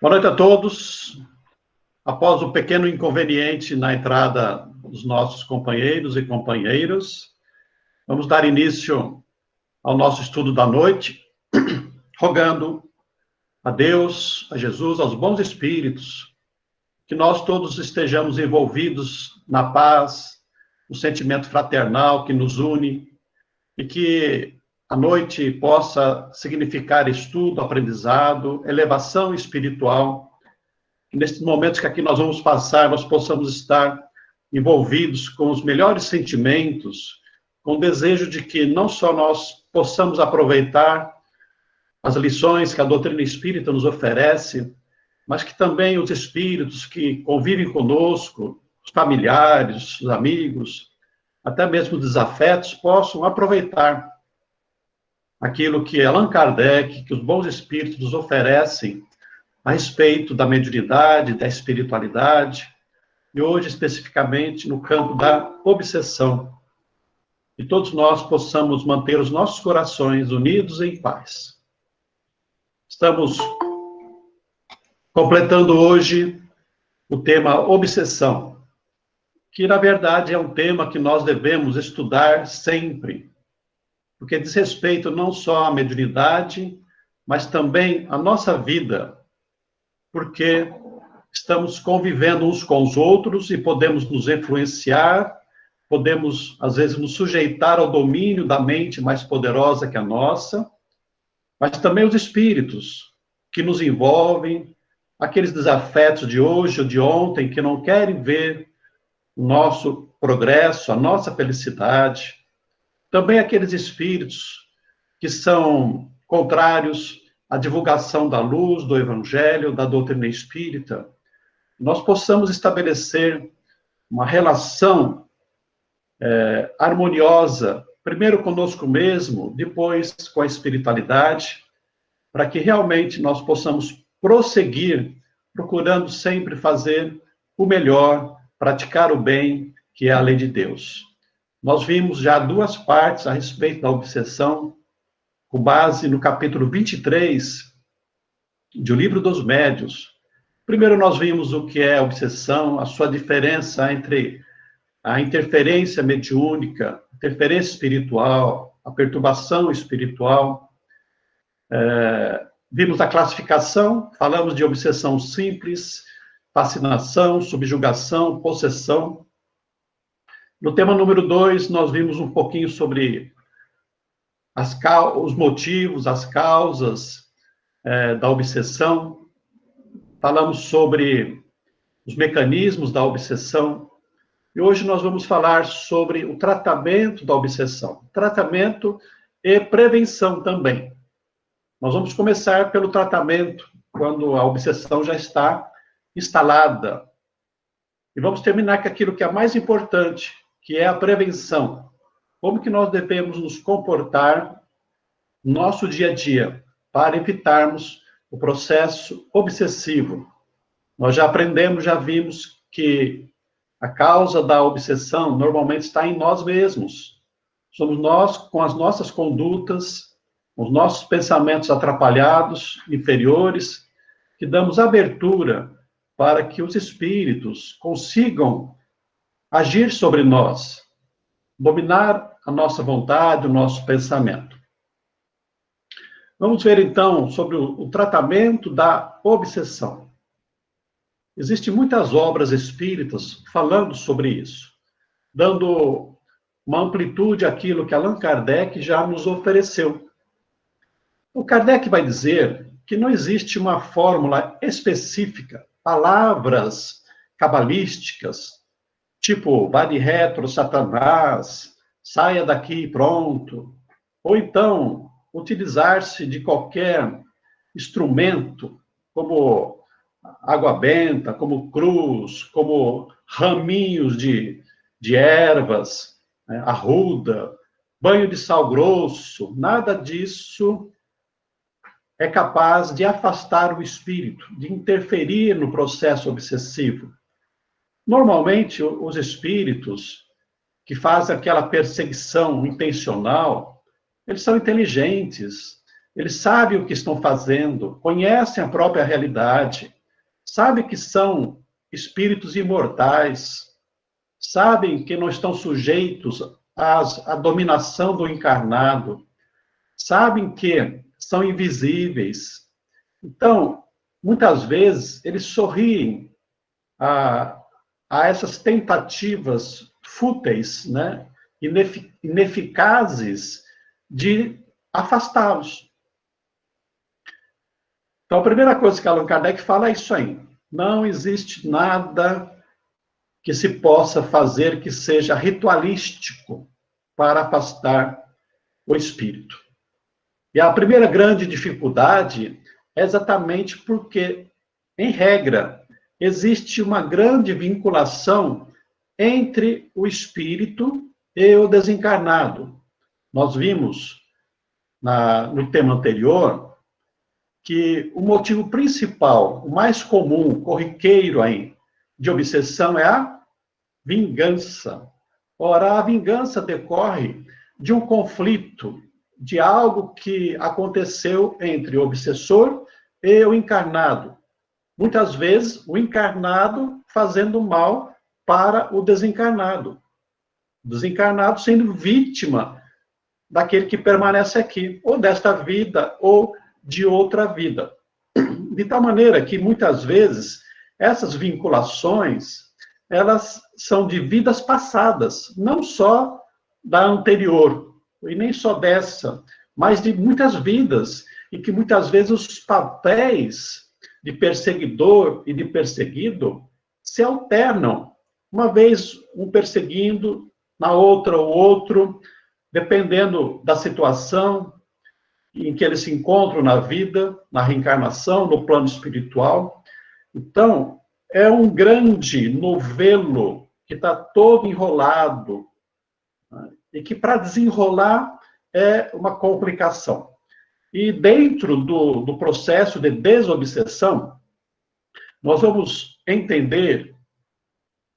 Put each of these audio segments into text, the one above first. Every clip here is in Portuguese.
Boa noite a todos. Após o pequeno inconveniente na entrada dos nossos companheiros e companheiras, vamos dar início ao nosso estudo da noite, rogando a Deus, a Jesus, aos bons espíritos, que nós todos estejamos envolvidos na paz, no sentimento fraternal que nos une, e que a noite possa significar estudo, aprendizado, elevação espiritual. Nestes momentos que aqui nós vamos passar, nós possamos estar envolvidos com os melhores sentimentos, com o desejo de que não só nós possamos aproveitar as lições que a doutrina espírita nos oferece, mas que também os espíritos que convivem conosco, os familiares, os amigos, até mesmo os desafetos, possam aproveitar aquilo que Allan Kardec, que os bons espíritos nos oferecem a respeito da mediunidade, da espiritualidade, e hoje especificamente no campo da obsessão. Que todos nós possamos manter os nossos corações unidos em paz. Estamos completando hoje o tema obsessão, que na verdade é um tema que nós devemos estudar sempre, porque diz respeito não só à mediunidade, mas também à nossa vida, porque estamos convivendo uns com os outros e podemos nos influenciar, podemos, às vezes, nos sujeitar ao domínio da mente mais poderosa que a nossa, mas também os espíritos que nos envolvem, aqueles desafetos de hoje ou de ontem que não querem ver o nosso progresso, a nossa felicidade, também aqueles espíritos que são contrários à divulgação da luz, do evangelho, da doutrina espírita, nós possamos estabelecer uma relação harmoniosa, primeiro conosco mesmo, depois com a espiritualidade, para que realmente nós possamos prosseguir procurando sempre fazer o melhor, praticar o bem, que é a lei de Deus. Nós vimos já duas partes a respeito da obsessão, com base no capítulo 23 do Livro dos Médiuns. Primeiro nós vimos o que é a obsessão, a sua diferença entre a interferência mediúnica, a interferência espiritual, a perturbação espiritual. Vimos a classificação, falamos de obsessão simples, fascinação, subjugação, possessão. No tema número 2, nós vimos um pouquinho sobre os motivos, as causas da obsessão. Falamos sobre os mecanismos da obsessão. E hoje nós vamos falar sobre o tratamento da obsessão. Tratamento e prevenção também. Nós vamos começar pelo tratamento, quando a obsessão já está instalada. E vamos terminar com aquilo que é mais importante, que é a prevenção. Como que nós devemos nos comportar no nosso dia a dia para evitarmos o processo obsessivo. Nós já aprendemos, já vimos que a causa da obsessão normalmente está em nós mesmos. Somos nós, com as nossas condutas, os nossos pensamentos atrapalhados, inferiores, que damos abertura para que os espíritos consigam agir sobre nós, dominar a nossa vontade, o nosso pensamento. Vamos ver, então, sobre o tratamento da obsessão. Existem muitas obras espíritas falando sobre isso, dando uma amplitude àquilo que Allan Kardec já nos ofereceu. O Kardec vai dizer que não existe uma fórmula específica, palavras cabalísticas, tipo, vá de retro, Satanás, saia daqui pronto, ou então utilizar-se de qualquer instrumento, como água benta, como cruz, como raminhos de ervas, né, arruda, banho de sal grosso, nada disso é capaz de afastar o espírito, de interferir no processo obsessivo. Normalmente, os espíritos que fazem aquela perseguição intencional, eles são inteligentes, eles sabem o que estão fazendo, conhecem a própria realidade, sabem que são espíritos imortais, sabem que não estão sujeitos à dominação do encarnado, sabem que são invisíveis. Então, muitas vezes, eles sorriem a essas tentativas fúteis, né, ineficazes de afastá-los. Então, a primeira coisa que Allan Kardec fala é isso aí. Não existe nada que se possa fazer que seja ritualístico para afastar o espírito. E a primeira grande dificuldade é exatamente porque, em regra, existe uma grande vinculação entre o espírito e o desencarnado. Nós vimos no tema anterior que o motivo principal, o mais comum, corriqueiro aí, de obsessão é a vingança. Ora, a vingança decorre de um conflito, de algo que aconteceu entre o obsessor e o encarnado. Muitas vezes, o encarnado fazendo mal para o desencarnado. O desencarnado sendo vítima daquele que permanece aqui, ou desta vida, ou de outra vida. De tal maneira que, muitas vezes, essas vinculações, elas são de vidas passadas, não só da anterior, e nem só dessa, mas de muitas vidas, e que muitas vezes os papéis de perseguidor e de perseguido se alternam. Uma vez um perseguindo, na outra o outro, dependendo da situação em que eles se encontram na vida, na reencarnação, no plano espiritual. Então, é um grande novelo que está todo enrolado, né? E que, para desenrolar, é uma complicação. E dentro do processo de desobsessão, nós vamos entender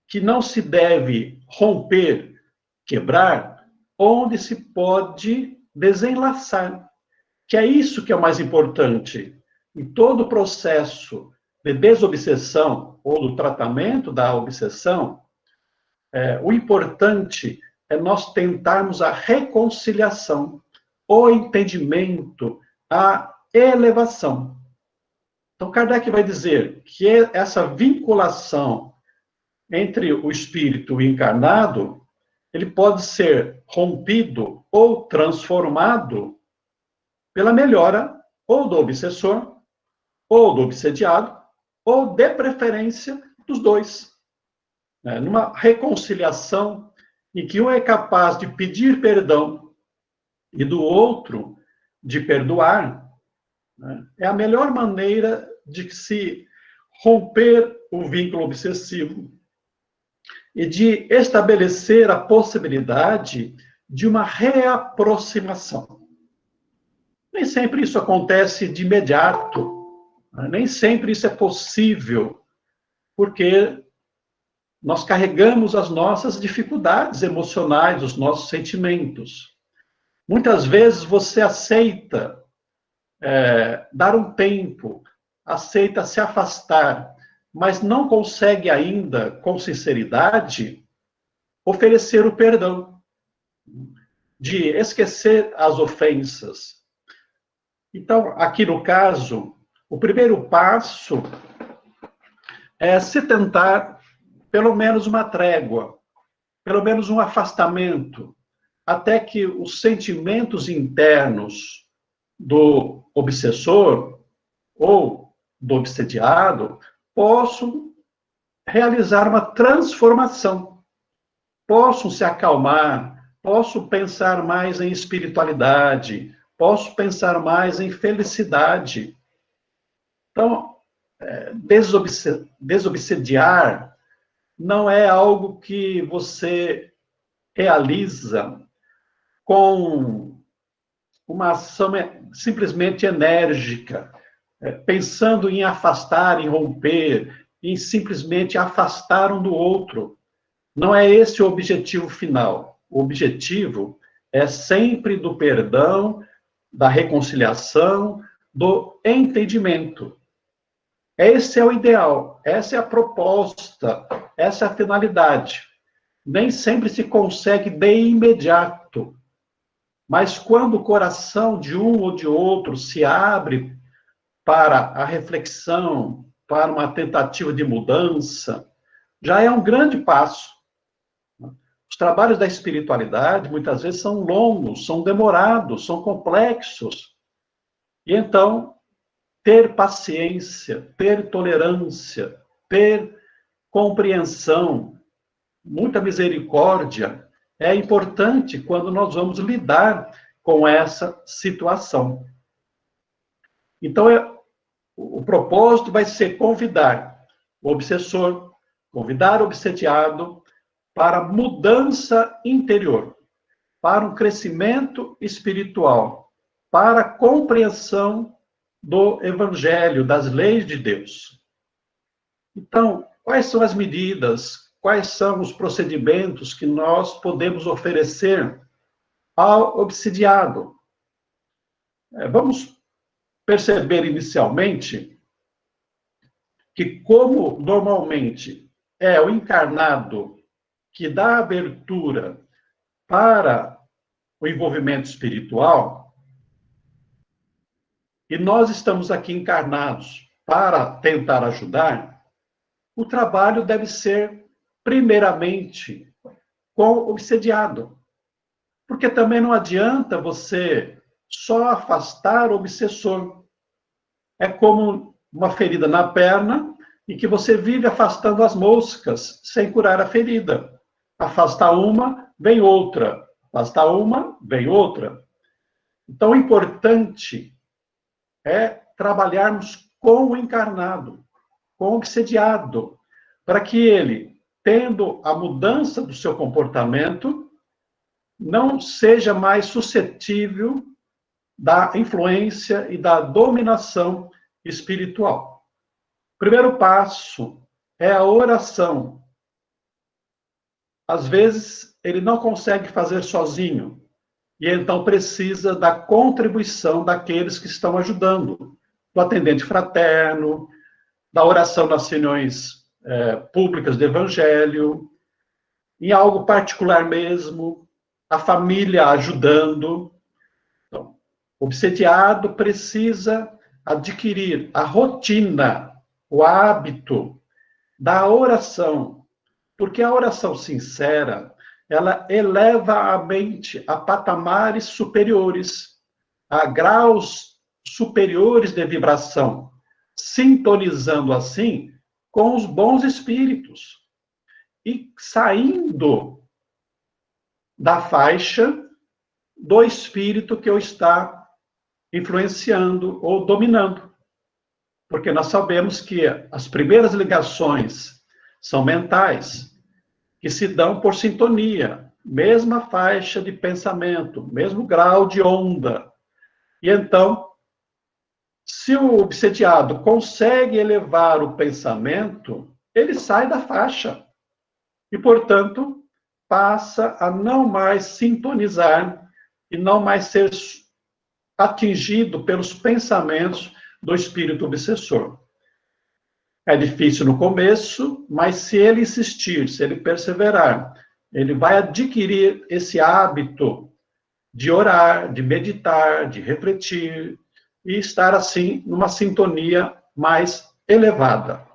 que não se deve romper, quebrar, onde se pode desenlaçar. Que é isso que é o mais importante. Em todo o processo de desobsessão ou do tratamento da obsessão, o importante é nós tentarmos a reconciliação, o entendimento, a elevação. Então, Kardec vai dizer que essa vinculação entre o espírito e o encarnado, ele pode ser rompido ou transformado pela melhora ou do obsessor, ou do obsediado, ou, de preferência, dos dois. Numa reconciliação em que um é capaz de pedir perdão e do outro de perdoar, é a melhor maneira de se romper o vínculo obsessivo e de estabelecer a possibilidade de uma reaproximação. Nem sempre isso acontece de imediato, nem sempre isso é possível, porque nós carregamos as nossas dificuldades emocionais, os nossos sentimentos. Muitas vezes você aceita dar um tempo, aceita se afastar, mas não consegue ainda, com sinceridade, oferecer o perdão, de esquecer as ofensas. Então, aqui no caso, o primeiro passo é se tentar pelo menos uma trégua, pelo menos um afastamento, até que os sentimentos internos do obsessor ou do obsediado possam realizar uma transformação, possam se acalmar, possam pensar mais em espiritualidade, posso pensar mais em felicidade. Então, desobsediar não é algo que você realiza com uma ação simplesmente enérgica, pensando em afastar, em romper, em simplesmente afastar um do outro. Não é esse o objetivo final. O objetivo é sempre do perdão da reconciliação, do entendimento. Esse é o ideal, essa é a proposta, essa é a finalidade. Nem sempre se consegue de imediato, mas quando o coração de um ou de outro se abre para a reflexão, para uma tentativa de mudança, já é um grande passo. Os trabalhos da espiritualidade, muitas vezes, são longos, são demorados, são complexos. E então, ter paciência, ter tolerância, ter compreensão, muita misericórdia, é importante quando nós vamos lidar com essa situação. Então, o propósito vai ser convidar o obsessor, convidar o obsediado para mudança interior, para um crescimento espiritual, para a compreensão do Evangelho, das leis de Deus. Então, quais são as medidas, quais são os procedimentos que nós podemos oferecer ao obsidiado? Vamos perceber inicialmente que, como normalmente é o encarnado que dá abertura para o envolvimento espiritual, e nós estamos aqui encarnados para tentar ajudar, o trabalho deve ser, primeiramente, com o obsediado. Porque também não adianta você só afastar o obsessor. É como uma ferida na perna e que você vive afastando as moscas sem curar a ferida. Afasta uma, vem outra. Afasta uma, vem outra. Então, o importante é trabalharmos com o encarnado, com o obsediado, para que ele, tendo a mudança do seu comportamento, não seja mais suscetível da influência e da dominação espiritual. O primeiro passo é a oração. Às vezes, ele não consegue fazer sozinho, e então precisa da contribuição daqueles que estão ajudando, do atendente fraterno, da oração nas reuniões públicas do Evangelho, em algo particular mesmo, a família ajudando. Então, o obsediado precisa adquirir a rotina, o hábito da oração, porque a oração sincera, ela eleva a mente a patamares superiores, a graus superiores de vibração, sintonizando assim com os bons espíritos e saindo da faixa do espírito que o está influenciando ou dominando. Porque nós sabemos que as primeiras ligações são mentais, que se dão por sintonia, mesma faixa de pensamento, mesmo grau de onda. E então, se o obsediado consegue elevar o pensamento, ele sai da faixa. E, portanto, passa a não mais sintonizar e não mais ser atingido pelos pensamentos do espírito obsessor. É difícil no começo, mas se ele insistir, se ele perseverar, ele vai adquirir esse hábito de orar, de meditar, de refletir e estar assim numa sintonia mais elevada.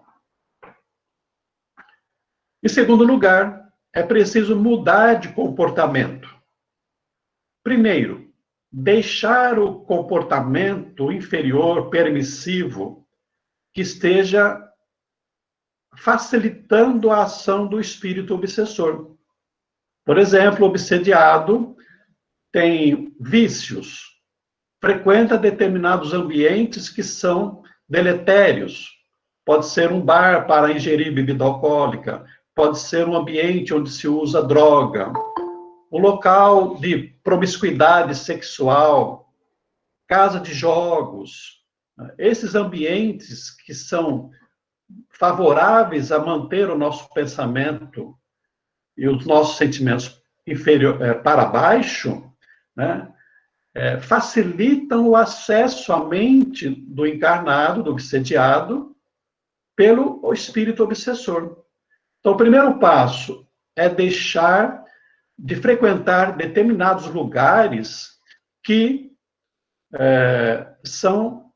Em segundo lugar, é preciso mudar de comportamento. Primeiro, deixar o comportamento inferior, permissivo, que esteja facilitando a ação do espírito obsessor. Por exemplo, o obsediado tem vícios, frequenta determinados ambientes que são deletérios. Pode ser um bar para ingerir bebida alcoólica, pode ser um ambiente onde se usa droga, um local de promiscuidade sexual, casa de jogos. Esses ambientes que são favoráveis a manter o nosso pensamento e os nossos sentimentos para baixo, né? facilitam o acesso à mente do encarnado, do obsediado, pelo espírito obsessor. Então, o primeiro passo é deixar de frequentar determinados lugares que são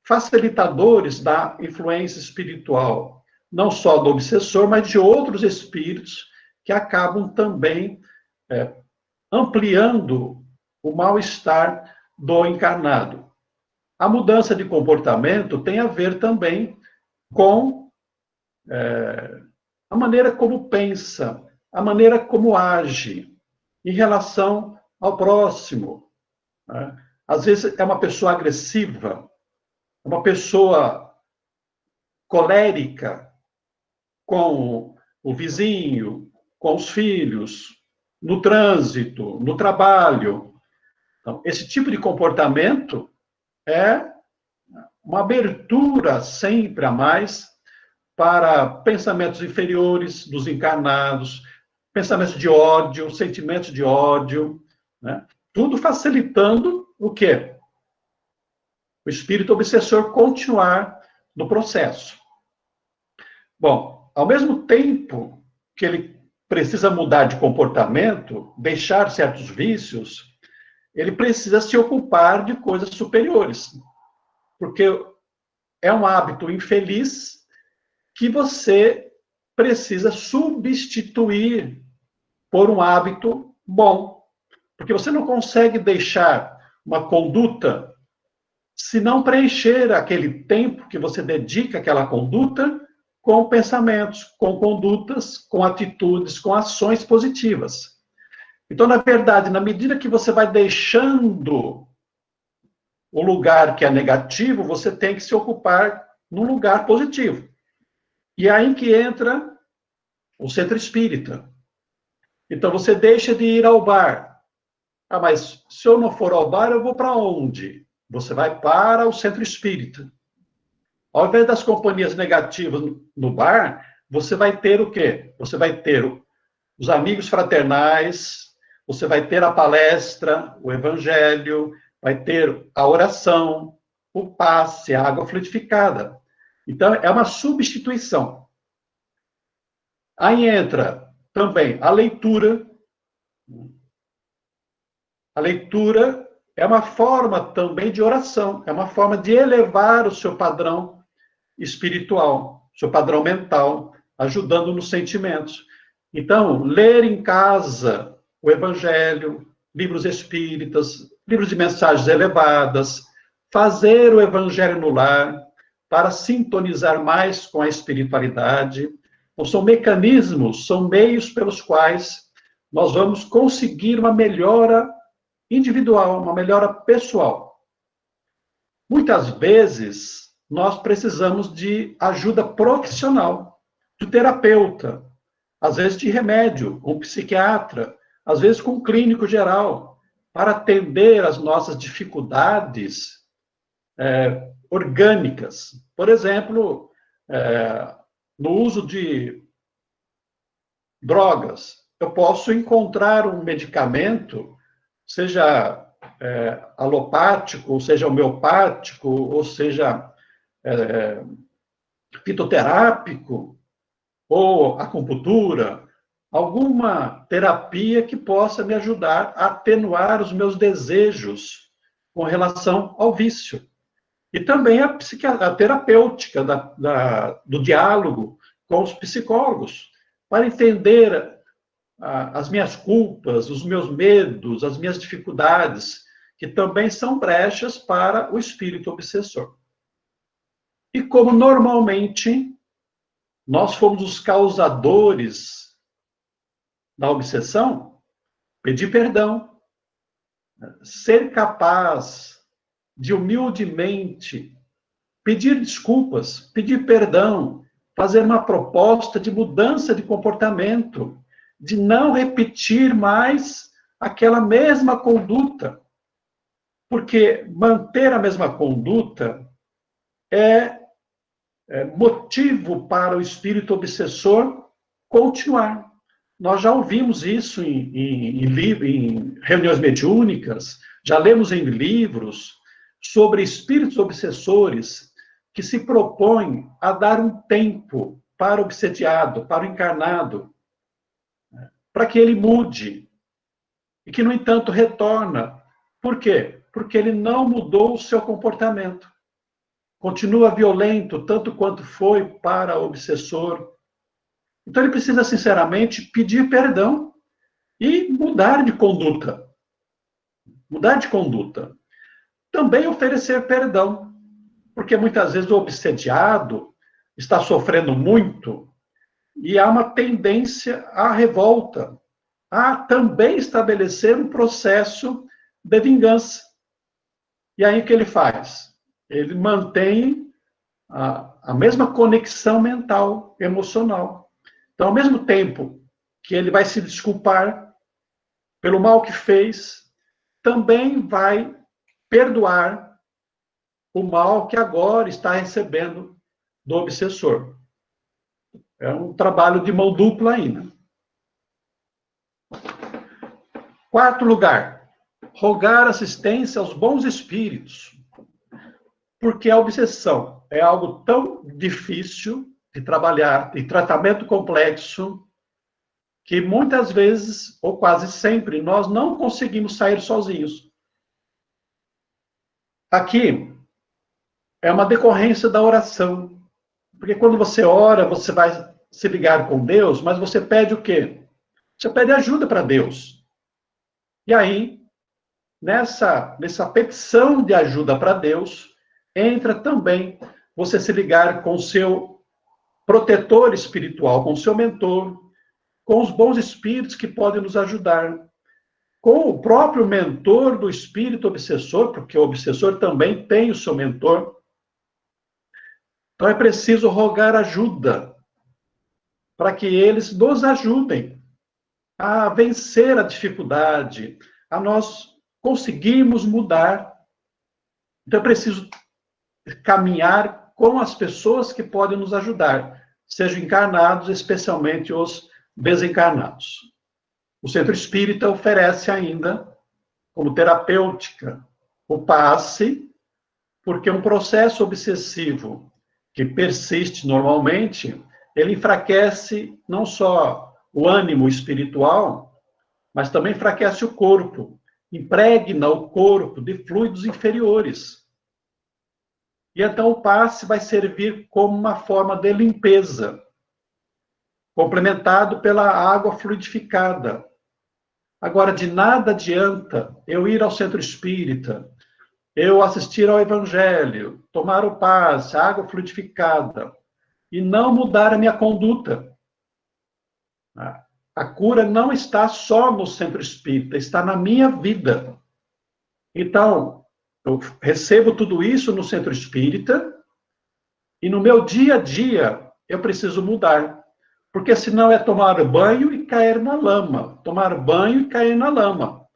facilitadores da influência espiritual, não só do obsessor, mas de outros espíritos que acabam também ampliando o mal-estar do encarnado. A mudança de comportamento tem a ver também com a maneira como pensa, a maneira como age em relação ao próximo. Né? Às vezes é uma pessoa agressiva, uma pessoa colérica com o vizinho, com os filhos, no trânsito, no trabalho. Então, esse tipo de comportamento é uma abertura sempre a mais para pensamentos inferiores dos encarnados, pensamentos de ódio, sentimentos de ódio, né? Tudo facilitando o quê? O espírito obsessor continuar no processo. Bom, ao mesmo tempo que ele precisa mudar de comportamento, deixar certos vícios, ele precisa se ocupar de coisas superiores. Porque é um hábito infeliz que você precisa substituir por um hábito bom. Porque você não consegue deixar uma conduta se não preencher aquele tempo que você dedica àquela conduta com pensamentos, com condutas, com atitudes, com ações positivas. Então, na verdade, na medida que você vai deixando o lugar que é negativo, você tem que se ocupar num lugar positivo. E é aí que entra o centro espírita. Então, você deixa de ir ao bar. Ah, mas se eu não for ao bar, eu vou para onde? Você vai para o centro espírita. Ao invés das companhias negativas no bar, você vai ter o quê? Você vai ter os amigos fraternais, você vai ter a palestra, o evangelho, vai ter a oração, o passe, a água fluidificada. Então, é uma substituição. Aí entra também a leitura. A leitura é uma forma também de oração, é uma forma de elevar o seu padrão espiritual, seu padrão mental, ajudando nos sentimentos. Então, ler em casa o Evangelho, livros espíritas, livros de mensagens elevadas, fazer o Evangelho no lar, para sintonizar mais com a espiritualidade. Então, são mecanismos, são meios pelos quais nós vamos conseguir uma melhora individual, uma melhora pessoal. Muitas vezes, nós precisamos de ajuda profissional, de terapeuta, às vezes de remédio, um psiquiatra, às vezes com um clínico geral, para atender as nossas dificuldades orgânicas. Por exemplo, no uso de drogas, eu posso encontrar um medicamento, seja alopático, seja homeopático, ou seja fitoterápico, ou acupuntura, alguma terapia que possa me ajudar a atenuar os meus desejos com relação ao vício. E também a terapêutica do diálogo com os psicólogos, para entender as minhas culpas, os meus medos, as minhas dificuldades, que também são brechas para o espírito obsessor. E como normalmente nós fomos os causadores da obsessão, pedir perdão, ser capaz de humildemente pedir desculpas, pedir perdão, fazer uma proposta de mudança de comportamento, de não repetir mais aquela mesma conduta. Porque manter a mesma conduta é motivo para o espírito obsessor continuar. Nós já ouvimos isso em reuniões mediúnicas, Já lemos em livros sobre espíritos obsessores que se propõem a dar um tempo para o obsediado, para o encarnado, para que ele mude, e que, no entanto, retorna. Por quê? Porque ele não mudou o seu comportamento. Continua violento, tanto quanto foi para o obsessor. Então, ele precisa, sinceramente, pedir perdão e mudar de conduta. Mudar de conduta. Também oferecer perdão, porque muitas vezes o obsediado está sofrendo muito e há uma tendência à revolta, a também estabelecer um processo de vingança. E aí o que ele faz? Ele mantém a mesma conexão mental, emocional. Então, ao mesmo tempo que ele vai se desculpar pelo mal que fez, também vai perdoar o mal que agora está recebendo do obsessor. É um trabalho de mão dupla ainda. Quarto lugar, rogar assistência aos bons espíritos, porque a obsessão é algo tão difícil de trabalhar, de tratamento complexo, que muitas vezes, ou quase sempre, nós não conseguimos sair sozinhos. Aqui é uma decorrência da oração, porque quando você ora, você vai se ligar com Deus, mas você pede o quê? Você pede ajuda para Deus. E aí, nessa petição de ajuda para Deus, entra também você se ligar com o seu protetor espiritual, com o seu mentor, com os bons espíritos que podem nos ajudar, com o próprio mentor do espírito obsessor, porque o obsessor também tem o seu mentor. Então é preciso rogar ajuda para que eles nos ajudem a vencer a dificuldade, a nós conseguirmos mudar. Então é preciso caminhar com as pessoas que podem nos ajudar, sejam encarnados, especialmente os desencarnados. O Centro Espírita oferece ainda, como terapêutica, o passe, porque um processo obsessivo que persiste normalmente, ele enfraquece não só o ânimo espiritual, mas também enfraquece o corpo, impregna o corpo de fluidos inferiores. E então o passe vai servir como uma forma de limpeza, complementado pela água fluidificada. Agora, de nada adianta eu ir ao centro espírita, eu assistir ao evangelho, tomar o passe, a água fluidificada, e não mudar a minha conduta. A cura não está só no centro espírita, está na minha vida. Então, eu recebo tudo isso no centro espírita, e no meu dia a dia eu preciso mudar. Porque senão é tomar banho e cair na lama. Tomar banho e cair na lama.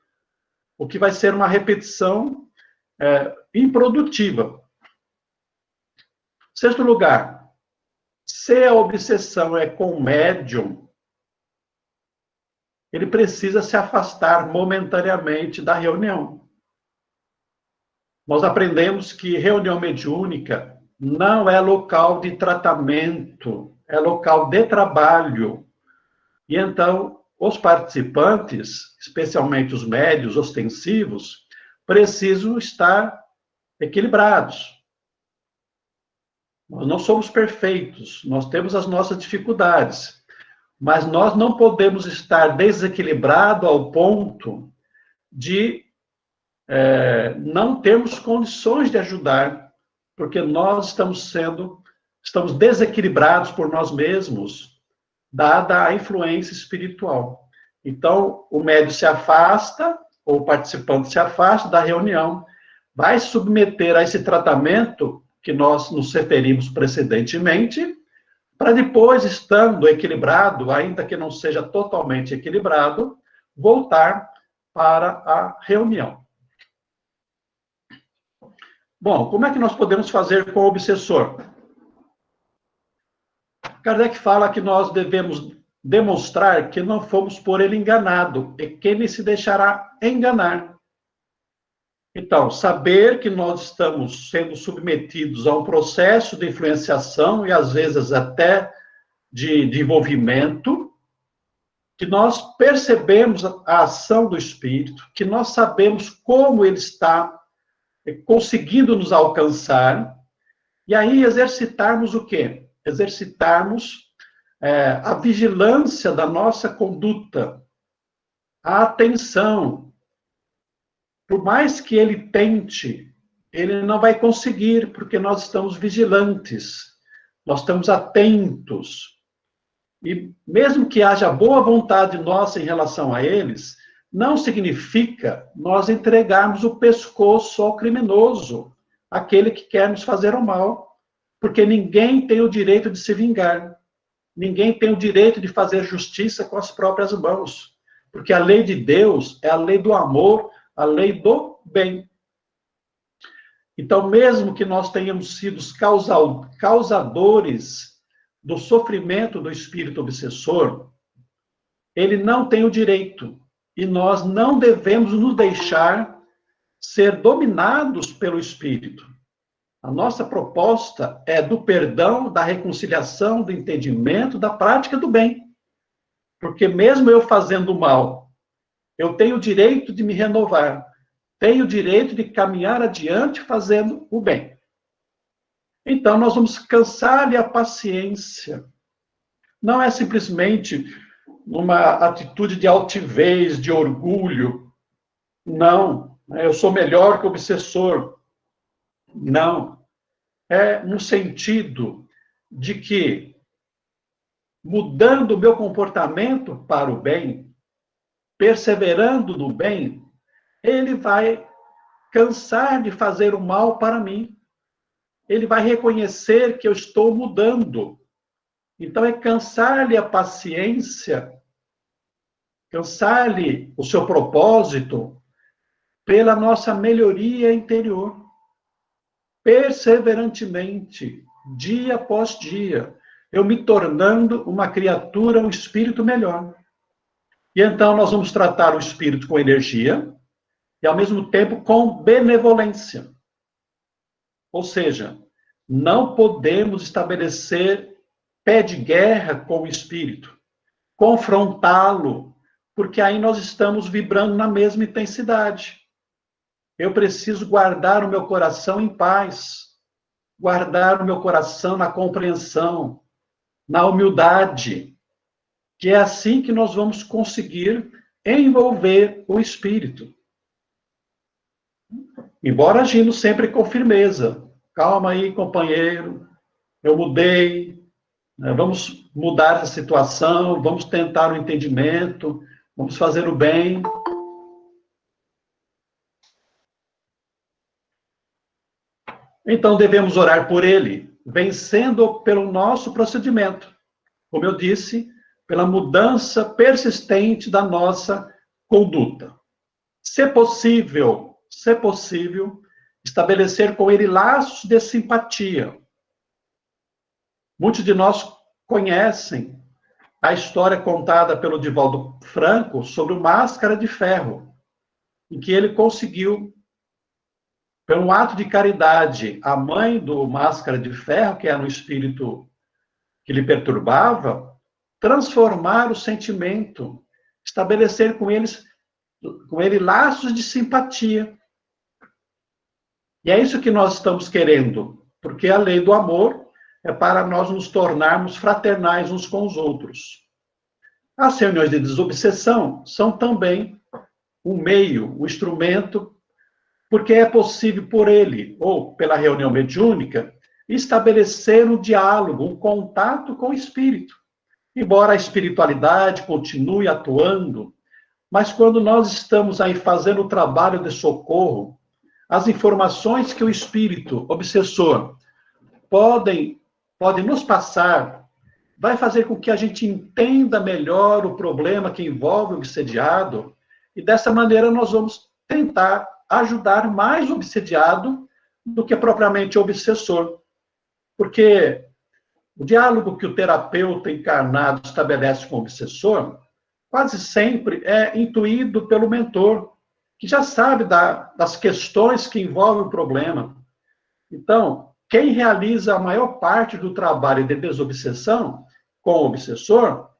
O que vai ser uma repetição improdutiva. Sexto lugar, se a obsessão é com o médium, ele precisa se afastar momentaneamente da reunião. Nós aprendemos que reunião mediúnica não é local de tratamento, é local de trabalho. E então, os participantes, especialmente os médios ostensivos, precisam estar equilibrados. Nós não somos perfeitos, nós temos as nossas dificuldades, mas nós não podemos estar desequilibrados ao ponto de não termos condições de ajudar, porque nós estamos desequilibrados por nós mesmos, dada a influência espiritual. Então, o médium se afasta, ou o participante se afasta da reunião, vai submeter a esse tratamento que nós nos referimos precedentemente, para depois, estando equilibrado, ainda que não seja totalmente equilibrado, voltar para a reunião. Bom, como é que nós podemos fazer com o obsessor? Kardec fala que nós devemos demonstrar que não fomos por ele enganado e que ele se deixará enganar. Então, saber que nós estamos sendo submetidos a um processo de influenciação e, às vezes, até de envolvimento, que nós percebemos a ação do Espírito, que nós sabemos como ele está conseguindo nos alcançar, e aí exercitarmos o quê? Exercitarmos a vigilância da nossa conduta, a atenção. Por mais que ele tente, ele não vai conseguir, porque nós estamos vigilantes, nós estamos atentos. E mesmo que haja boa vontade nossa em relação a eles, não significa nós entregarmos o pescoço ao criminoso, aquele que quer nos fazer o mal, porque ninguém tem o direito de se vingar, ninguém tem o direito de fazer justiça com as próprias mãos, porque a lei de Deus é a lei do amor, a lei do bem. Então, mesmo que nós tenhamos sido causadores do sofrimento do espírito obsessor, ele não tem o direito, e nós não devemos nos deixar ser dominados pelo espírito. A nossa proposta é do perdão, da reconciliação, do entendimento, da prática do bem. Porque mesmo eu fazendo mal, eu tenho o direito de me renovar, tenho o direito de caminhar adiante fazendo o bem. Então, nós vamos cansar-lhe a paciência. Não é simplesmente uma atitude de altivez, de orgulho. Não, eu sou melhor que o obsessor. Não. É no sentido de que, mudando o meu comportamento para o bem, perseverando no bem, ele vai cansar de fazer o mal para mim. Ele vai reconhecer que eu estou mudando. Então, é cansar-lhe a paciência, cansar-lhe o seu propósito pela nossa melhoria interior. Perseverantemente, dia após dia, eu me tornando uma criatura, um espírito melhor. E então nós vamos tratar o espírito com energia e, ao mesmo tempo, com benevolência. Ou seja, não podemos estabelecer pé de guerra com o espírito, confrontá-lo, porque aí nós estamos vibrando na mesma intensidade. Eu preciso guardar o meu coração em paz, guardar o meu coração na compreensão, na humildade, que é assim que nós vamos conseguir envolver o espírito. Embora agindo sempre com firmeza. Calma aí, companheiro, eu mudei, vamos mudar essa situação, vamos tentar o entendimento, vamos fazer o bem. Então, devemos orar por ele, vencendo pelo nosso procedimento. Como eu disse, pela mudança persistente da nossa conduta. Se possível, estabelecer com ele laços de simpatia. Muitos de nós conhecem a história contada pelo Divaldo Franco sobre o Máscara de Ferro, em que ele conseguiu, por um ato de caridade, a mãe do Máscara de Ferro, que era um espírito que lhe perturbava, transformar o sentimento, estabelecer com ele laços de simpatia. E é isso que nós estamos querendo, porque a lei do amor é para nós nos tornarmos fraternais uns com os outros. As reuniões de desobsessão são também um meio, um instrumento, porque é possível por ele, ou pela reunião mediúnica, estabelecer um diálogo, um contato com o espírito. Embora a espiritualidade continue atuando, mas quando nós estamos aí fazendo o trabalho de socorro, as informações que o espírito obsessor pode nos passar, vai fazer com que a gente entenda melhor o problema que envolve o obsediado, e dessa maneira nós vamos tentar ajudar mais o obsediado do que propriamente o obsessor. Porque o diálogo que o terapeuta encarnado estabelece com o obsessor, quase sempre é intuído pelo mentor. que já sabe das questões que envolvem o problema. Então, quem realiza a maior parte do trabalho de desobsessão com o obsessor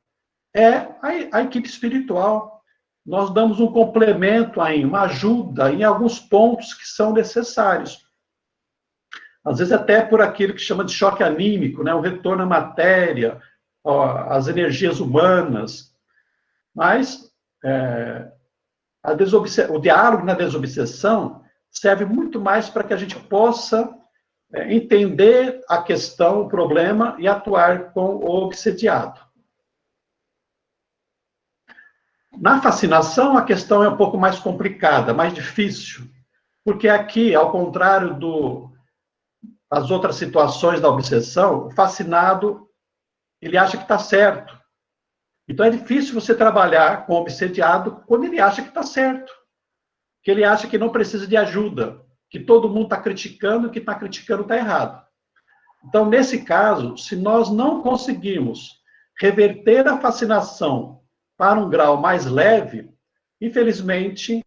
é a equipe espiritual. Nós damos um complemento aí, uma ajuda em alguns pontos que são necessários. Às vezes até por aquilo que chama de choque anímico, né? O retorno à matéria, às energias humanas. Mas o diálogo na desobsessão serve muito mais para que a gente possa entender a questão, o problema e atuar com o obsediado. Na fascinação, a questão é um pouco mais complicada, mais difícil, porque aqui, ao contrário das outras situações da obsessão, o fascinado, ele acha que está certo. Então é difícil você trabalhar com o obsediado quando ele acha que está certo, que ele acha que não precisa de ajuda, que todo mundo está criticando e que está criticando está errado. Então, nesse caso, se nós não conseguirmos reverter a fascinação para um grau mais leve, infelizmente,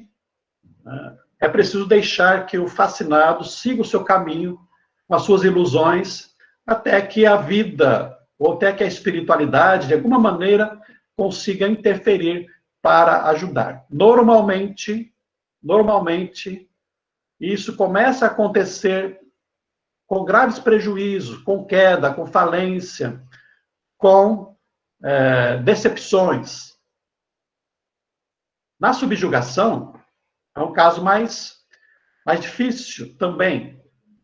é preciso deixar que o fascinado siga o seu caminho, com as suas ilusões, até que a vida, ou até que a espiritualidade, de alguma maneira, consiga interferir para ajudar. Normalmente, isso começa a acontecer com graves prejuízos, com queda, com falência, com decepções. Na subjugação, é um caso mais difícil também,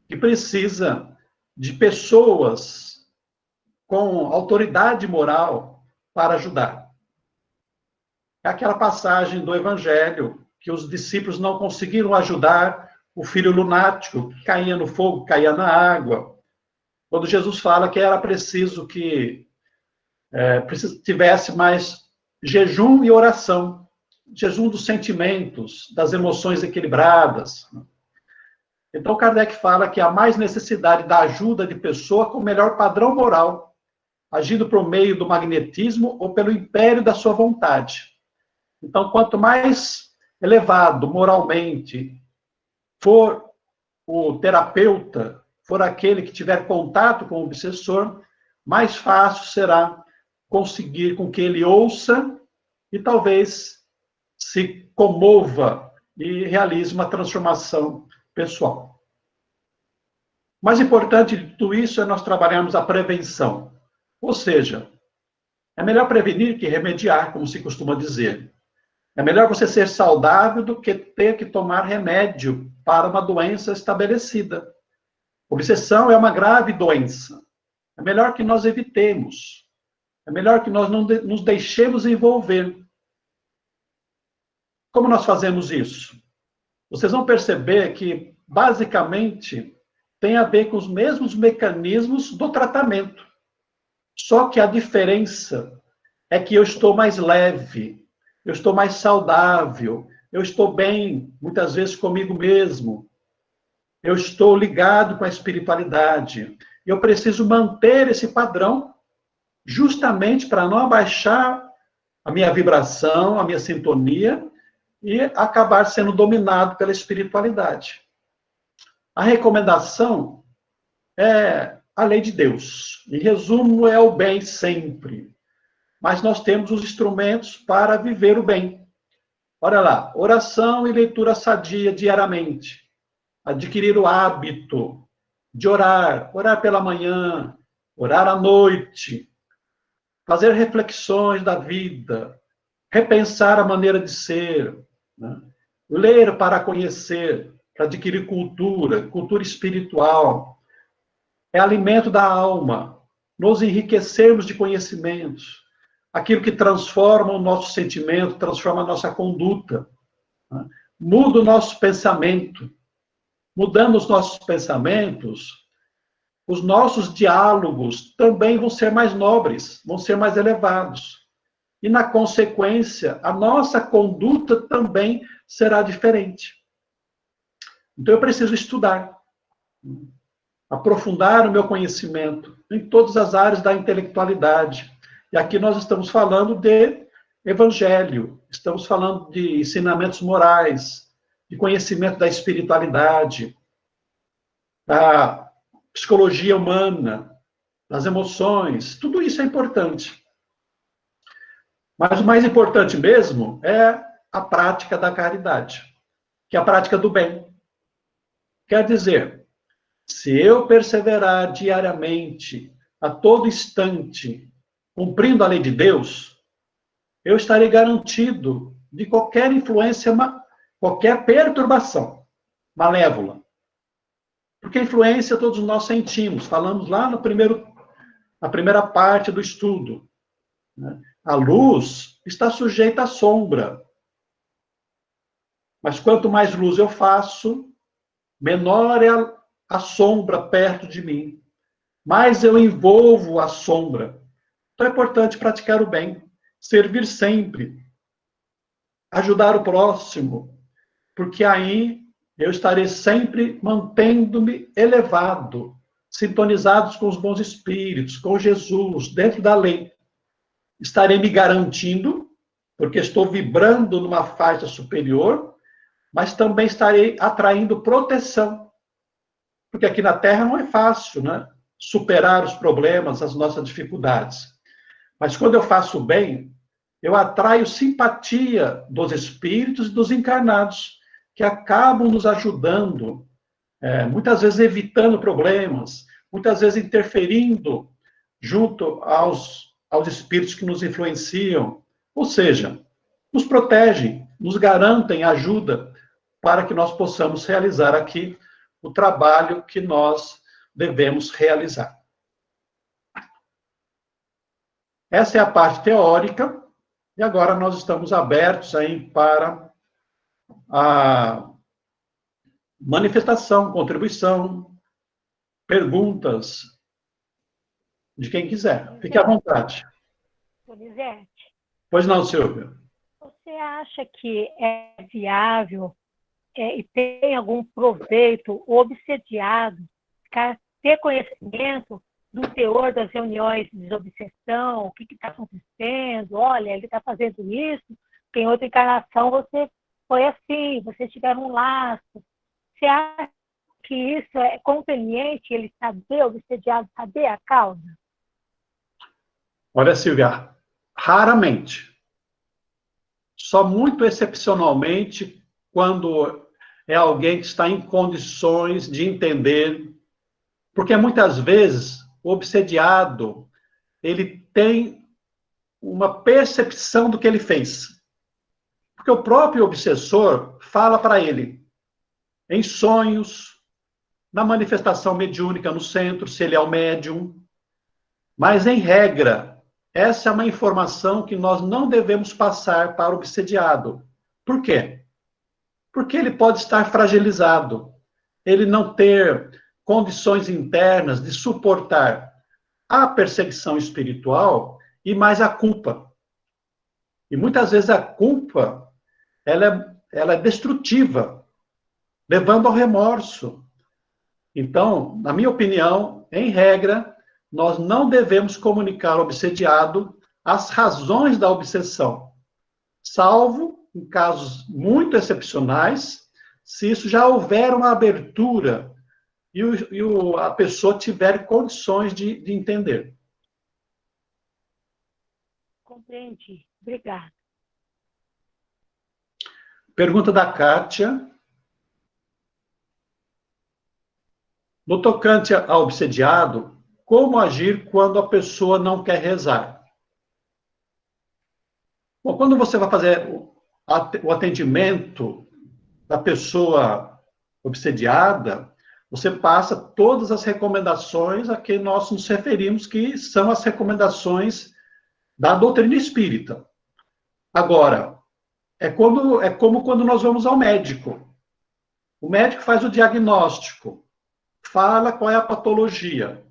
que precisa de pessoas com autoridade moral para ajudar. É aquela passagem do Evangelho que os discípulos não conseguiram ajudar o filho lunático, que caía no fogo, caía na água. Quando Jesus fala que era preciso que tivesse mais jejum e oração, jejum dos sentimentos, das emoções equilibradas. Então, Kardec fala que há mais necessidade da ajuda de pessoa com melhor padrão moral, agindo por meio do magnetismo ou pelo império da sua vontade. Então, quanto mais elevado moralmente for o terapeuta, for aquele que tiver contato com o obsessor, mais fácil será conseguir com que ele ouça e talvez se comova e realize uma transformação pessoal. Mais importante de tudo isso é nós trabalharmos a prevenção. Ou seja, é melhor prevenir que remediar, como se costuma dizer. É melhor você ser saudável do que ter que tomar remédio para uma doença estabelecida. Obsessão é uma grave doença. É melhor que nós evitemos. É melhor que nós não nos deixemos envolver. Como nós fazemos isso? Vocês vão perceber que, basicamente, tem a ver com os mesmos mecanismos do tratamento. Só que a diferença é que eu estou mais leve, eu estou mais saudável, eu estou bem, muitas vezes comigo mesmo. Eu estou ligado com a espiritualidade. Eu preciso manter esse padrão justamente para não abaixar a minha vibração, a minha sintonia e acabar sendo dominado pela espiritualidade. A recomendação é a lei de Deus. Em resumo, é o bem sempre. Mas nós temos os instrumentos para viver o bem. Olha lá, oração e leitura sadia diariamente. Adquirir o hábito de orar pela manhã, orar à noite, fazer reflexões da vida, repensar a maneira de ser, né? Ler para conhecer, para adquirir cultura espiritual. É alimento da alma, nos enriquecermos de conhecimentos, aquilo que transforma o nosso sentimento, transforma a nossa conduta, né? Muda o nosso pensamento. Mudando os nossos pensamentos, os nossos diálogos também vão ser mais nobres, vão ser mais elevados. E, na consequência, a nossa conduta também será diferente. Então, eu preciso estudar, aprofundar o meu conhecimento em todas as áreas da intelectualidade. E aqui nós estamos falando de evangelho, estamos falando de ensinamentos morais, de conhecimento da espiritualidade, da psicologia humana, das emoções, tudo isso é importante. Mas o mais importante mesmo é a prática da caridade, que é a prática do bem. Quer dizer, se eu perseverar diariamente, a todo instante, cumprindo a lei de Deus, eu estarei garantido de qualquer influência, qualquer perturbação malévola. Porque influência todos nós sentimos. Falamos lá na primeira parte do estudo, né? A luz está sujeita à sombra. Mas quanto mais luz eu faço, menor é a sombra perto de mim. Mais eu envolvo a sombra. Então é importante praticar o bem, servir sempre, ajudar o próximo, porque aí eu estarei sempre mantendo-me elevado, sintonizados com os bons espíritos, com Jesus, dentro da lei. Estarei me garantindo, porque estou vibrando numa faixa superior, mas também estarei atraindo proteção. Porque aqui na Terra não é fácil, né? Superar os problemas, as nossas dificuldades. Mas quando eu faço o bem, eu atraio simpatia dos espíritos e dos encarnados, que acabam nos ajudando, muitas vezes evitando problemas, muitas vezes interferindo junto aos espíritos que nos influenciam. Ou seja, nos protegem, nos garantem ajuda para que nós possamos realizar aqui o trabalho que nós devemos realizar. Essa é a parte teórica, e agora nós estamos abertos aí para a manifestação, contribuição, perguntas de quem quiser. Fique à vontade. Donizete, Pois não, Silvia? você acha que é viável e tem algum proveito o obsediado ter conhecimento do teor das reuniões de desobsessão, o que está acontecendo, olha, ele está fazendo isso, porque em outra encarnação você foi assim, vocês tiveram um laço. Você acha que isso é conveniente, ele saber, o obsediado saber a causa? Olha, Silvia, raramente. Só muito excepcionalmente quando é alguém que está em condições de entender, porque muitas vezes o obsediado, ele tem uma percepção do que ele fez. Porque o próprio obsessor fala para ele, em sonhos, na manifestação mediúnica no centro, se ele é o médium. Mas, em regra, essa é uma informação que nós não devemos passar para o obsediado. Por quê? Porque ele pode estar fragilizado, ele não ter condições internas de suportar a perseguição espiritual e mais a culpa. E muitas vezes a culpa, ela é destrutiva, levando ao remorso. Então, na minha opinião, em regra, nós não devemos comunicar ao obsediado as razões da obsessão, salvo em casos muito excepcionais, se isso já houver uma abertura e a pessoa tiver condições de entender. Compreendi. Obrigada. Pergunta da Kátia. No tocante ao obsediado, como agir quando a pessoa não quer rezar? Bom, quando você vai fazer o atendimento da pessoa obsediada, você passa todas as recomendações a que nós nos referimos, que são as recomendações da doutrina espírita. Agora, é como quando nós vamos ao médico. O médico faz o diagnóstico, fala qual é a patologia,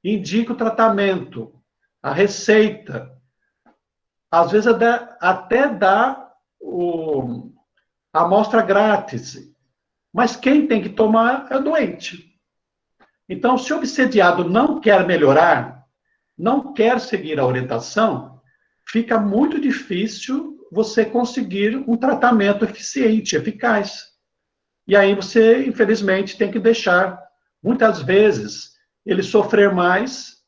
indica o tratamento, a receita, às vezes até dá a amostra grátis, mas quem tem que tomar é o doente. Então, se o obsediado não quer melhorar, não quer seguir a orientação, fica muito difícil você conseguir um tratamento eficiente, eficaz. E aí você, infelizmente, tem que deixar, muitas vezes, ele sofrer mais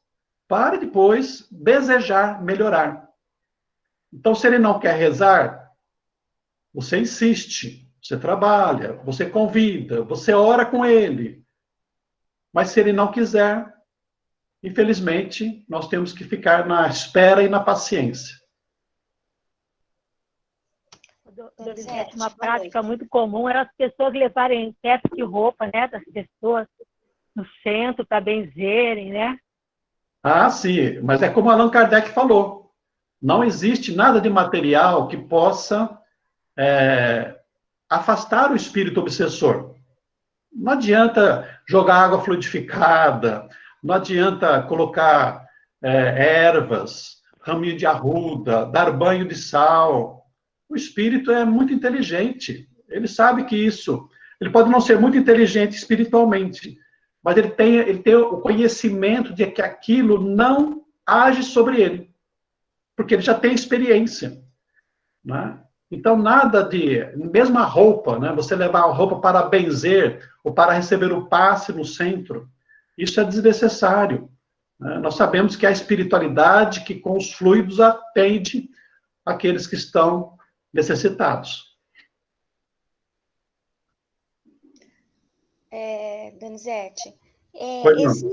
para depois desejar melhorar. Então, se ele não quer rezar, você insiste, você trabalha, você convida, você ora com ele. Mas se ele não quiser, infelizmente, nós temos que ficar na espera e na paciência. Donizete, uma prática muito comum era as pessoas levarem peças de roupa, né, das pessoas no centro para benzerem, né? Ah, sim, mas é como Allan Kardec falou. Não existe nada de material que possa afastar o espírito obsessor. Não adianta jogar água fluidificada, não adianta colocar ervas, raminho de arruda, dar banho de sal. O espírito é muito inteligente. Ele sabe que isso. Ele pode não ser muito inteligente espiritualmente, mas ele tem o conhecimento de que aquilo não age sobre ele, porque ele já tem experiência, né? Então, nada de... Mesmo a roupa, né? Você levar a roupa para benzer ou para receber o passe no centro, isso é desnecessário, né? Nós sabemos que a espiritualidade que com os fluidos atende aqueles que estão necessitados. Donizete, Pois não.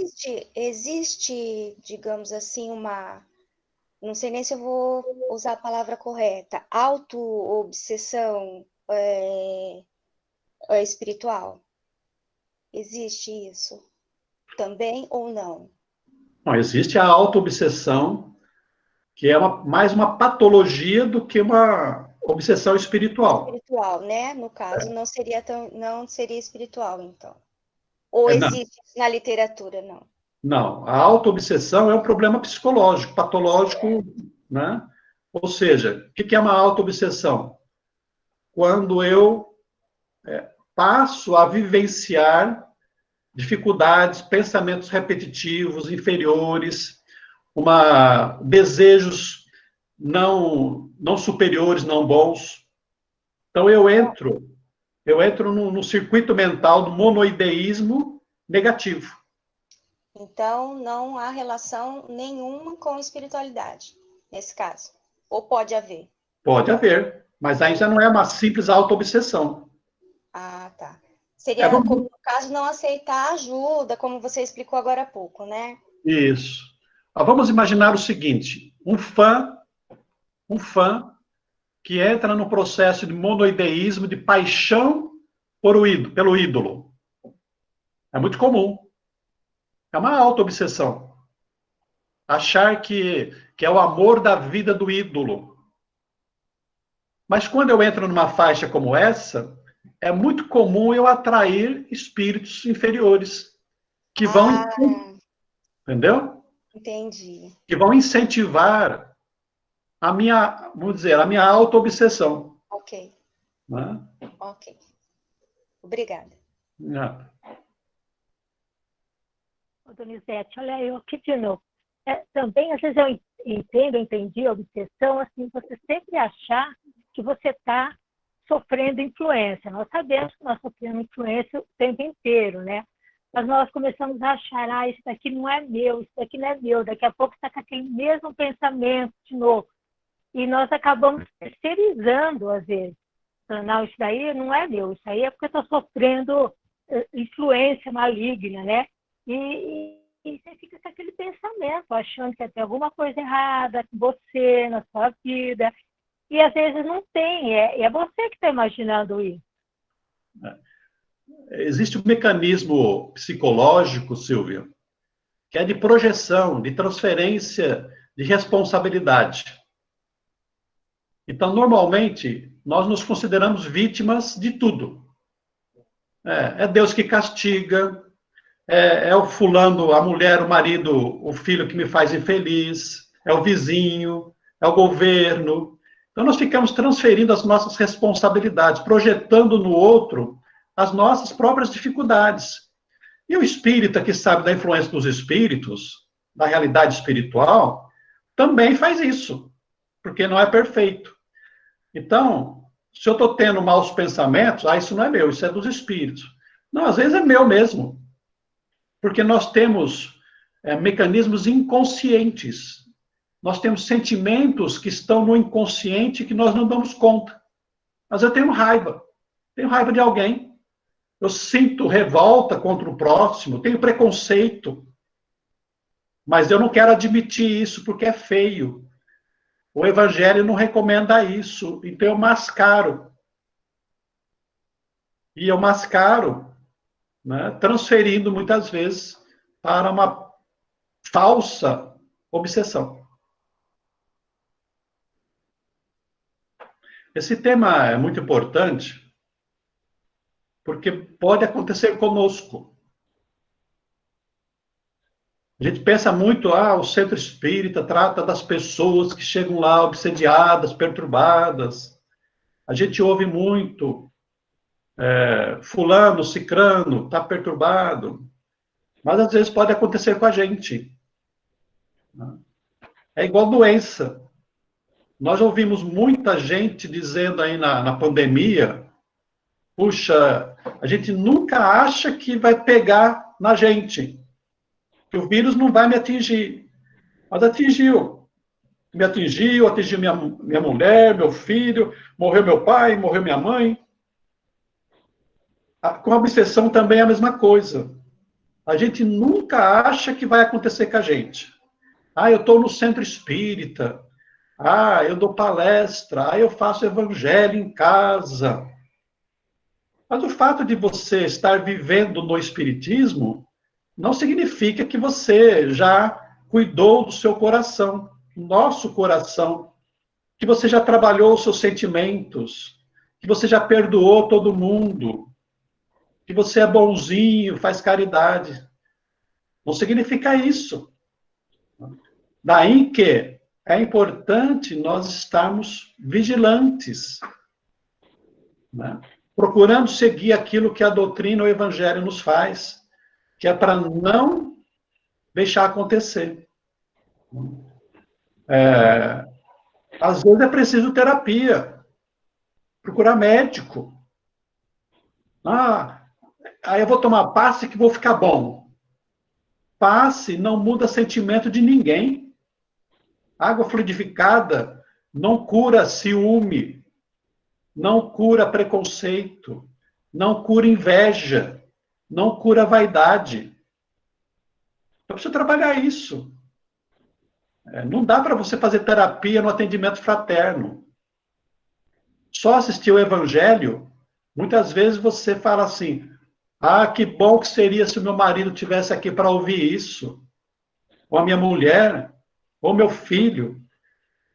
existe, digamos assim, não sei nem se eu vou usar a palavra correta, auto-obsessão espiritual? Existe isso também ou não? Bom, existe a autoobsessão, que é mais uma patologia do que uma obsessão espiritual. Espiritual, né? No caso, não seria espiritual, então. Ou Não, existe na literatura, não? não, a autoobsessão é um problema psicológico, patológico, né? Ou seja, o que é uma autoobsessão? Quando eu passo a vivenciar dificuldades, pensamentos repetitivos, inferiores, desejos não superiores, não bons. Então eu entro no circuito mental do monoideísmo negativo. Então, não há relação nenhuma com espiritualidade, nesse caso. Ou pode haver? Pode haver, mas aí já não é uma simples autoobsessão. Ah, tá. Seria, como Vamos... no caso, não aceitar ajuda, como você explicou agora há pouco, né? Isso. Vamos imaginar o seguinte: um fã que entra no processo de monoideísmo, de paixão pelo ídolo. É muito comum. É uma autoobsessão. Achar que é o amor da vida do ídolo. Mas quando eu entro numa faixa como essa, é muito comum eu atrair espíritos inferiores que vão, entendeu? Entendi. Que vão incentivar vamos dizer, a minha autoobsessão. Ok. Né? Ok. Obrigada. Não. Donizete, olha eu aqui de novo. Também, às vezes, eu entendi a obsessão, assim, você sempre achar que você está sofrendo influência. Nós sabemos que nós sofremos influência o tempo inteiro, né? Mas nós começamos a achar, isso daqui não é meu, isso daqui não é meu. Daqui a pouco está com aquele mesmo pensamento de novo. E nós acabamos terceirizando, às vezes. Não, isso daí não é meu, isso aí é porque eu estou sofrendo influência maligna, né? E você fica com aquele pensamento, achando que tem alguma coisa errada com você, na sua vida. E às vezes não tem, é você que está imaginando isso. Existe um mecanismo psicológico, Silvia, que é de projeção, de transferência de responsabilidade. Então, normalmente, nós nos consideramos vítimas de tudo. É Deus que castiga, é o fulano, a mulher, o marido, o filho que me faz infeliz, é o vizinho, é o governo. Então, nós ficamos transferindo as nossas responsabilidades, projetando no outro as nossas próprias dificuldades. E o espírita, que sabe da influência dos espíritos, da realidade espiritual, também faz isso, porque não é perfeito. Então, Se eu estou tendo maus pensamentos, isso não é meu, isso é dos espíritos. Não, às vezes é meu mesmo. Porque nós temos mecanismos inconscientes. Nós temos sentimentos que estão no inconsciente que nós não damos conta. Mas eu tenho raiva. Tenho raiva de alguém. Eu sinto revolta contra o próximo, tenho preconceito. Mas eu não quero admitir isso porque é feio. O Evangelho não recomenda isso. Então eu mascaro. E eu mascaro, né, transferindo muitas vezes para uma falsa obsessão. Esse tema é muito importante porque pode acontecer conosco. A gente pensa muito, o centro espírita trata das pessoas que chegam lá obsediadas, perturbadas. A gente ouve muito, fulano, cicrano, está perturbado. Mas às vezes pode acontecer com a gente. É igual doença. Nós ouvimos muita gente dizendo aí na pandemia, puxa, a gente nunca acha que vai pegar na gente. Que o vírus não vai me atingir. Mas atingiu. Me atingiu minha mulher, meu filho, morreu meu pai, morreu minha mãe. Com a obsessão também é a mesma coisa. A gente nunca acha que vai acontecer com a gente. Eu estou no centro espírita. Eu dou palestra. Eu faço evangelho em casa. Mas o fato de você estar vivendo no espiritismo não significa que você já cuidou do seu coração, nosso coração, que você já trabalhou os seus sentimentos, que você já perdoou todo mundo, que você é bonzinho, faz caridade. Não significa isso. Daí que é importante nós estarmos vigilantes, né? Procurando seguir aquilo que a doutrina ou o evangelho nos faz, que é para não deixar acontecer. Às vezes é preciso terapia, procurar médico. Aí eu vou tomar passe que vou ficar bom. Passe não muda sentimento de ninguém. Água fluidificada não cura ciúme, não cura preconceito, não cura inveja, não cura vaidade. Eu preciso trabalhar isso. Não dá para você fazer terapia no atendimento fraterno. Só assistir o Evangelho, muitas vezes você fala assim, que bom que seria se o meu marido tivesse aqui para ouvir isso, ou a minha mulher, ou meu filho.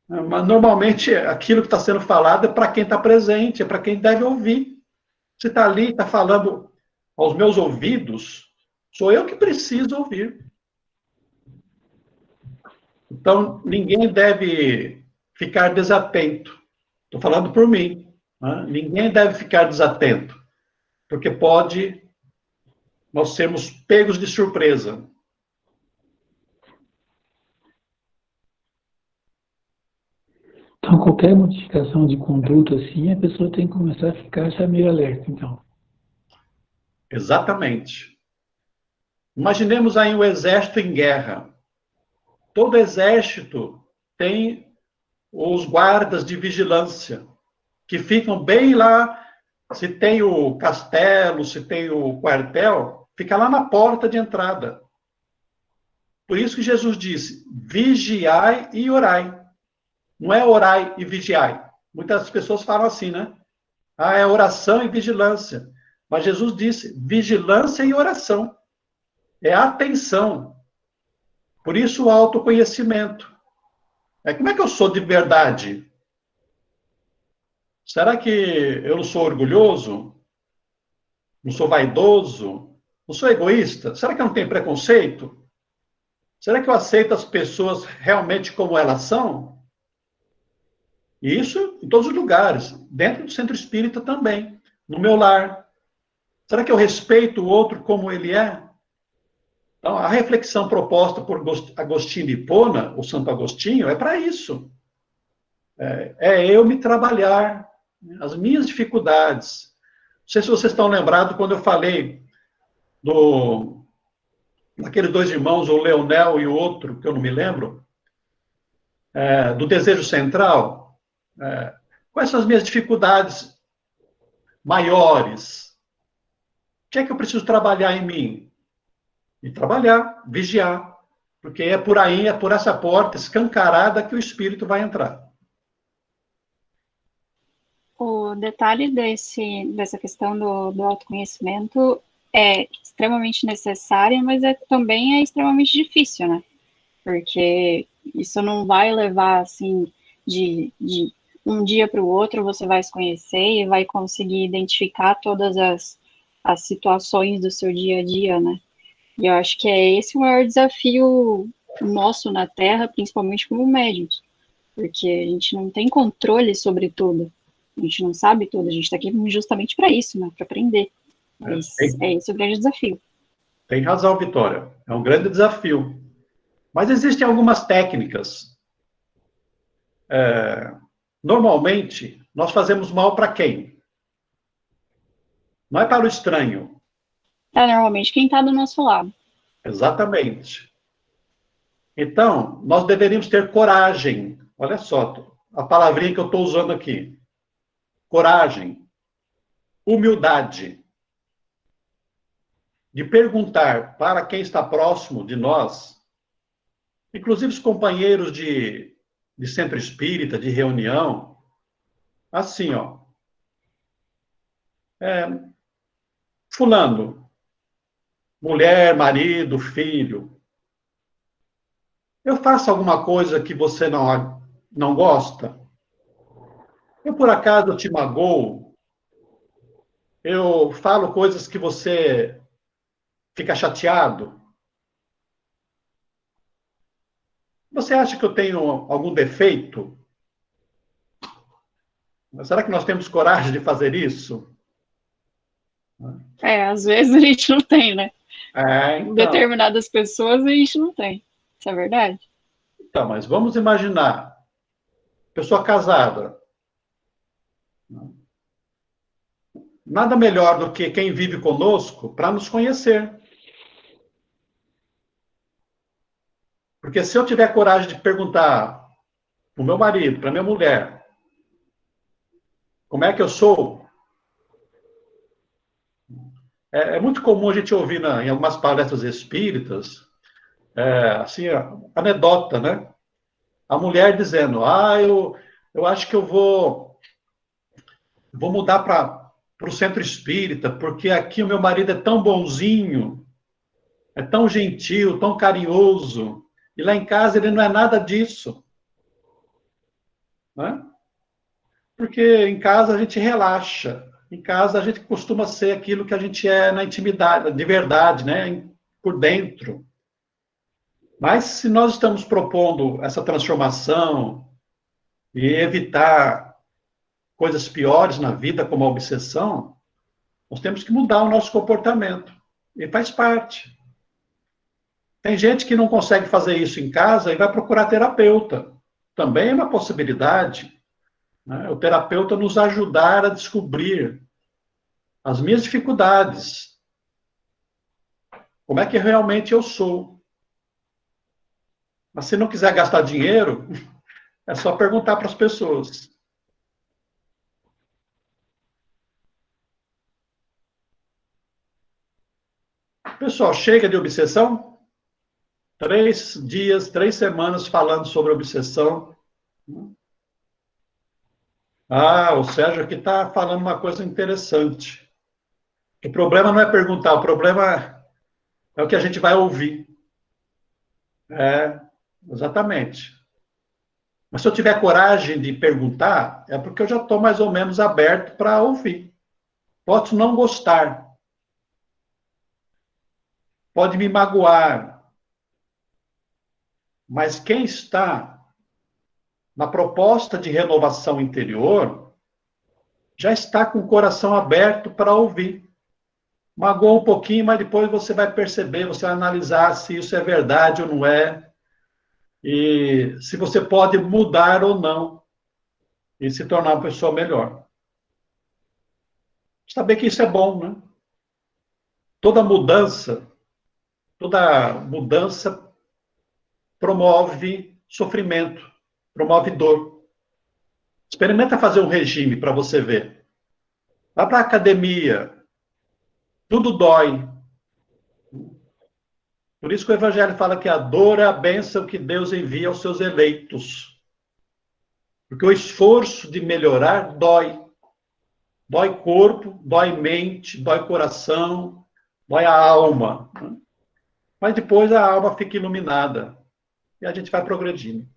Mas, normalmente, aquilo que está sendo falado é para quem está presente, é para quem deve ouvir. Se está ali, está falando aos meus ouvidos, sou eu que preciso ouvir. Então, ninguém deve ficar desatento. Estou falando por mim. Né? Ninguém deve ficar desatento, porque pode nós sermos pegos de surpresa. Então, qualquer modificação de conduta assim, a pessoa tem que começar a ficar já meio alerta, então. Exatamente. Imaginemos aí um exército em guerra. Todo exército tem os guardas de vigilância, que ficam bem lá, se tem o castelo, se tem o quartel, fica lá na porta de entrada. Por isso que Jesus disse, vigiai e orai. Não é orai e vigiai. Muitas pessoas falam assim, né? É oração e vigilância. Mas Jesus disse, vigilância e oração. É atenção. Por isso o autoconhecimento. Como é que eu sou de verdade? Será que eu não sou orgulhoso? Não sou vaidoso? Não sou egoísta? Será que eu não tenho preconceito? Será que eu aceito as pessoas realmente como elas são? E isso em todos os lugares, dentro do centro espírita também, no meu lar. Será que eu respeito o outro como ele é? Então, a reflexão proposta por Agostinho de Hipona, o Santo Agostinho, é para isso. É eu me trabalhar, As minhas dificuldades. Não sei se vocês estão lembrados quando eu falei daqueles dois irmãos, o Leonel e o outro, que eu não me lembro, do desejo central. Quais são as minhas dificuldades maiores? O que é que eu preciso trabalhar em mim? E trabalhar, vigiar. Porque é por aí, é por essa porta escancarada que o espírito vai entrar. O detalhe dessa questão do autoconhecimento é extremamente necessária, mas também é extremamente difícil, né? Porque isso não vai levar, assim, de um dia para o outro, você vai se conhecer e vai conseguir identificar todas as situações do seu dia a dia, né? E eu acho que é esse o maior desafio nosso na Terra, principalmente como médiums, porque a gente não tem controle sobre tudo, a gente não sabe tudo, a gente está aqui justamente para isso, né? Para aprender. É esse o grande desafio. Tem razão, Vitória. É um grande desafio. Mas existem algumas técnicas. Normalmente, nós fazemos mal para quem? Não é para o estranho. É normalmente quem está do nosso lado. Exatamente. Então, nós deveríamos ter coragem. Olha só, a palavrinha que eu estou usando aqui. Coragem. Humildade. De perguntar para quem está próximo de nós, inclusive os companheiros de centro espírita, de reunião, assim, ó. Fulano, mulher, marido, filho, eu faço alguma coisa que você não gosta? Eu, por acaso, te magoo? Eu falo coisas que você fica chateado? Você acha que eu tenho algum defeito? Mas será que nós temos coragem de fazer isso? Às vezes a gente não tem, né? Então. Determinadas pessoas a gente não tem. Isso é verdade. Então, mas vamos imaginar. Pessoa casada. Nada melhor do que quem vive conosco para nos conhecer. Porque se eu tiver coragem de perguntar para o meu marido, para a minha mulher, como é que eu sou? É muito comum a gente ouvir em algumas palestras espíritas, assim, anedota, né? A mulher dizendo, eu acho que eu vou mudar para o centro espírita, porque aqui o meu marido é tão bonzinho, é tão gentil, tão carinhoso, e lá em casa ele não é nada disso. Né? Porque em casa a gente relaxa, em casa a gente costuma ser aquilo que a gente é na intimidade, de verdade, né? Por dentro. Mas se nós estamos propondo essa transformação e evitar coisas piores na vida, como a obsessão, nós temos que mudar o nosso comportamento. E faz parte. Tem gente que não consegue fazer isso em casa e vai procurar terapeuta. Também é uma possibilidade. Né? O terapeuta nos ajudar a descobrir as minhas dificuldades. Como é que realmente eu sou. Mas se não quiser gastar dinheiro, é só perguntar para as pessoas. Pessoal, chega de obsessão? 3 dias, 3 semanas falando sobre obsessão. O Sérgio aqui está falando uma coisa interessante. O problema não é perguntar, o problema é o que a gente vai ouvir. Exatamente. Mas se eu tiver coragem de perguntar, é porque eu já estou mais ou menos aberto para ouvir. Posso não gostar. Pode me magoar. Mas quem está na proposta de renovação interior já está com o coração aberto para ouvir. Magoou um pouquinho, mas depois você vai perceber, você vai analisar se isso é verdade ou não é. E se você pode mudar ou não e se tornar uma pessoa melhor. saber que isso é bom, né? Toda mudança promove sofrimento, promove dor. Experimenta fazer um regime para você ver. Vá para a academia, tudo dói. Por isso que o Evangelho fala que a dor é a bênção que Deus envia aos seus eleitos. Porque o esforço de melhorar dói. Dói corpo, dói mente, dói coração, dói a alma. Mas depois a alma fica iluminada. E a gente vai progredindo.